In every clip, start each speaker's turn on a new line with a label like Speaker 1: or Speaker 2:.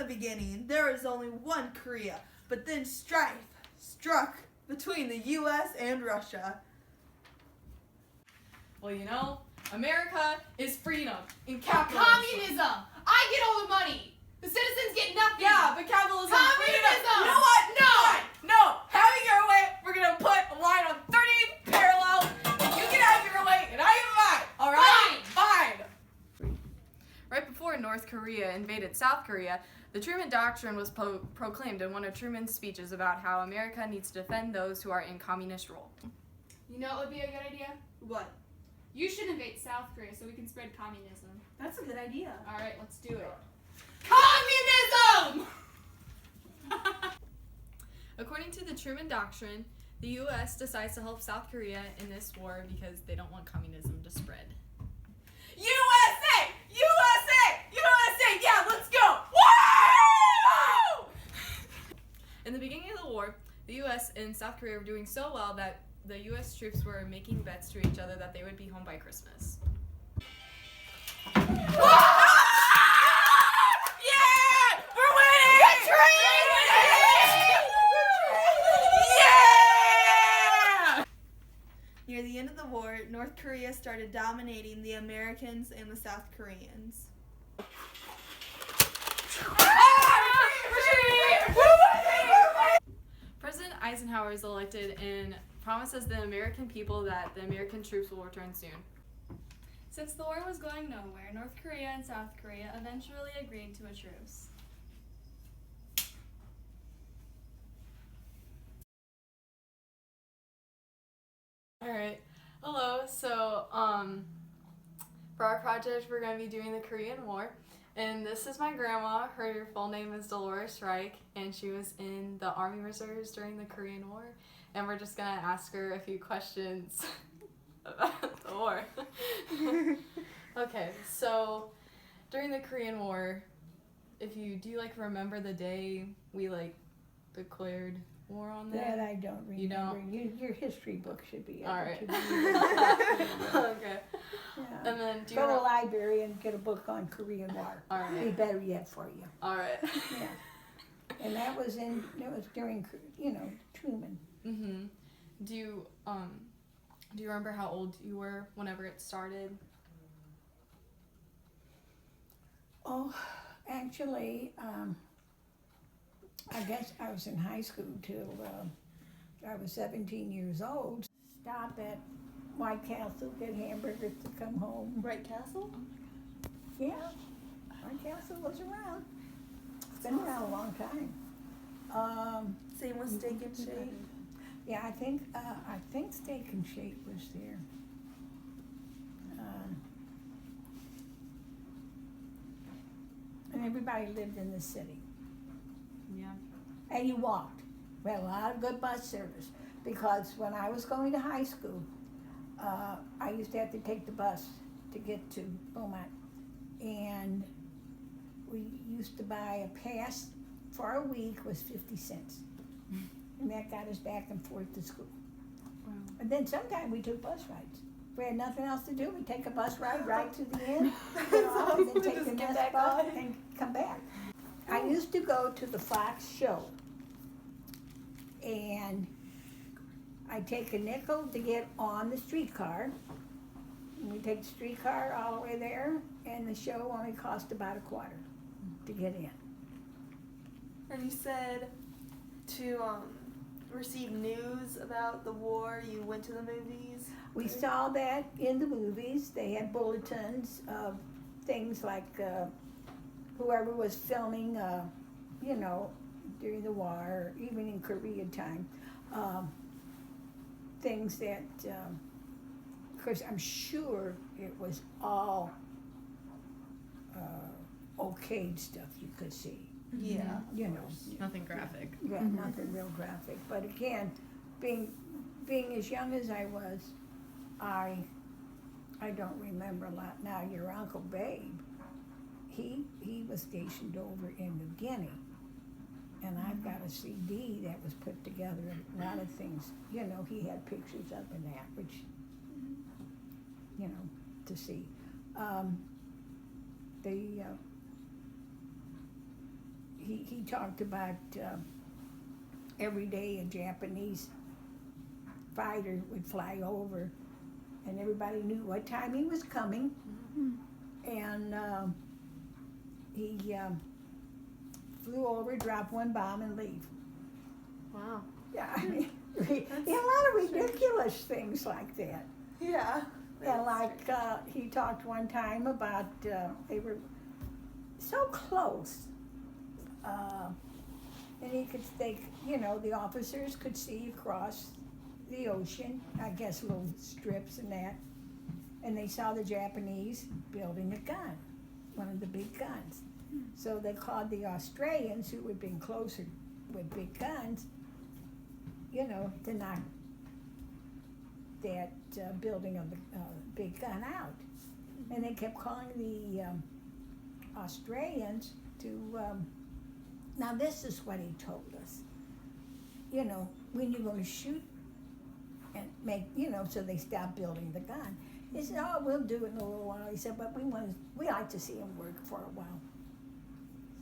Speaker 1: beginning, there was only one Korea, but then strife struck between the U.S. and Russia.
Speaker 2: Well, you know, America is freedom and capitalism.
Speaker 3: Communism! I get all the money! The citizens get nothing!
Speaker 2: Yeah, but capitalism is freedom.
Speaker 3: Communism!
Speaker 2: You know what? No! Having your way, we're gonna put a line on 30th parallel, and you can have your way, and I have mine! Alright? Fine! Right before North Korea invaded South Korea, the Truman Doctrine was proclaimed in one of Truman's speeches about how America needs to defend those who are in communist rule.
Speaker 3: You know what would be a good idea?
Speaker 1: What?
Speaker 3: You should invade South Korea so we can spread communism.
Speaker 1: That's a good idea.
Speaker 3: Alright, let's do it. Communism!
Speaker 2: According to the Truman Doctrine, the U.S. decides to help South Korea in this war because they don't want communism to spread. USA! USA! USA! Yeah, let's go! Woo! In the beginning of the war, the U.S. and South Korea were doing so well that the U.S. troops were making bets to each other that they would be home by Christmas.
Speaker 1: Near the end of the war, North Korea started dominating the Americans and the South Koreans.
Speaker 2: President Eisenhower is elected and promises the American people that the American troops will return soon.
Speaker 4: Since the war was going nowhere, North Korea and South Korea eventually agreed to a truce.
Speaker 2: Alright, hello, so for our project we're going to be doing the Korean War, and this is my grandma. Her full name is Dolores Reich, and she was in the Army Reserves during the Korean War, and we're just going to ask her a few questions about the war. Okay, so during the Korean War, do you remember the day we declared war on
Speaker 5: That
Speaker 2: them?
Speaker 5: I don't remember.
Speaker 2: You don't?
Speaker 5: Your history book should be able
Speaker 2: All right.
Speaker 5: to read.
Speaker 2: Okay.
Speaker 5: Yeah.
Speaker 2: And then do you
Speaker 5: Go to the
Speaker 2: know?
Speaker 5: library and get a book on Korean War.
Speaker 2: All
Speaker 5: Be
Speaker 2: right.
Speaker 5: better yet for you.
Speaker 2: All right.
Speaker 5: Yeah. And that was during, Truman.
Speaker 2: Mhm. Do you remember how old you were whenever it started?
Speaker 5: Oh, actually, I guess I was in high school till I was 17 years old. Stop at White Castle, get hamburgers to come home.
Speaker 1: White Castle?
Speaker 5: Yeah, White Castle was around. It's been around a long time.
Speaker 1: Same with Steak and Shake.
Speaker 5: Yeah, I think Steak and Shake was there. And everybody lived in the city.
Speaker 2: Yeah.
Speaker 5: And you walked. We had a lot of good bus service because when I was going to high school, I used to have to take the bus to get to Beaumont. And we used to buy a pass for a week was 50 cents. And that got us back and forth to school.
Speaker 2: Wow.
Speaker 5: And then sometimes we took bus rides. If we had nothing else to do, we'd take a bus ride right to the end, get off, and then take the next bus and come back. I used to go to the Fox show. And I'd take a nickel to get on the streetcar. And we take the streetcar all the way there, and the show only cost about $0.25 to get in.
Speaker 1: And you said to receive news about the war, you went to the movies?
Speaker 5: We saw that in the movies. They had bulletins of things like whoever was filming, during the war, even in Korea time, things that, of course, I'm sure it was all okayed stuff you could see.
Speaker 1: Yeah.
Speaker 2: Nothing graphic.
Speaker 5: Yeah, nothing real graphic. But again, being as young as I was, I don't remember a lot. Now, your Uncle Babe, he was stationed over in New Guinea. And I've got a CD that was put together, a lot of things, he had pictures up in that, which, to see. he talked about every day a Japanese fighter would fly over, and everybody knew what time he was coming, and he flew over, dropped one bomb, and leave.
Speaker 1: Wow.
Speaker 5: Yeah, I mean, a lot of ridiculous things like that.
Speaker 1: Yeah.
Speaker 5: And like he talked one time about they were so close, and the officers could see across the ocean, I guess little strips and that, and they saw the Japanese building a gun, one of the big guns. So they called the Australians, who had been closer with big guns, to knock that building of the big gun out. And they kept calling the Australians to, now this is what he told us, when you're going to shoot and make, so they stopped building the gun. He said, oh, we'll do it in a little while. He said, but we like to see them work for a while.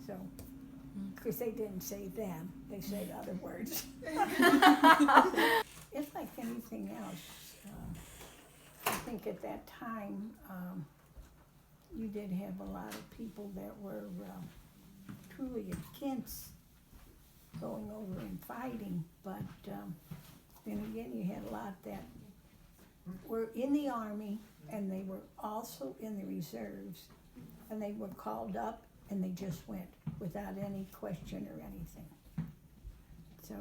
Speaker 5: So, of course, they didn't say them, they said other words. It's like anything else. I think at that time, you did have a lot of people that were truly against going over and fighting, but then again, you had a lot that were in the Army, and they were also in the reserves, and they were called up, and they just went without any question or anything. So,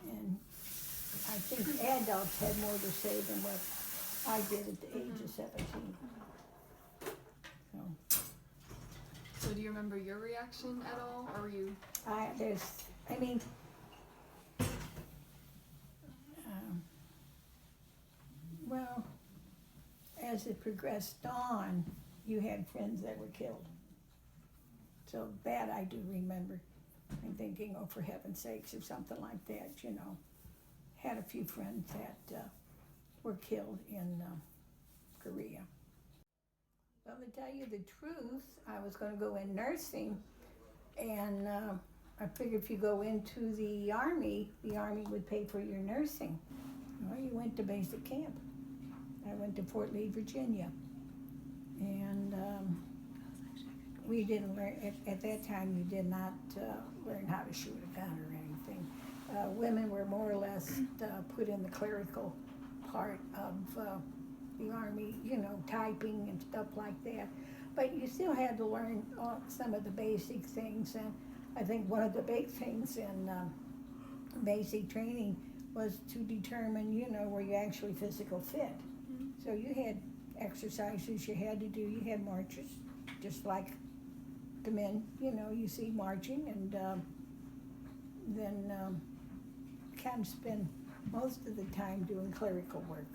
Speaker 5: and I think adults had more to say than what I did at the age of 17. So,
Speaker 2: So do you remember your reaction at all, or were you?
Speaker 5: Well, as it progressed on, you had friends that were killed. So that I do remember, and thinking, oh, for heaven's sakes, or something like that, Had a few friends that were killed in Korea. Well, to tell you the truth, I was going to go in nursing, and I figured if you go into the Army would pay for your nursing. Well, you went to basic camp. I went to Fort Lee, Virginia, and we didn't learn, at that time you did not learn how to shoot a gun or anything. Women were more or less put in the clerical part of the Army, typing and stuff like that. But you still had to learn some of the basic things, and I think one of the big things in basic training was to determine, were you actually physical fit. So you had exercises you had to do, you had marches, just like the men, you see marching, and then kind of spend most of the time doing clerical work.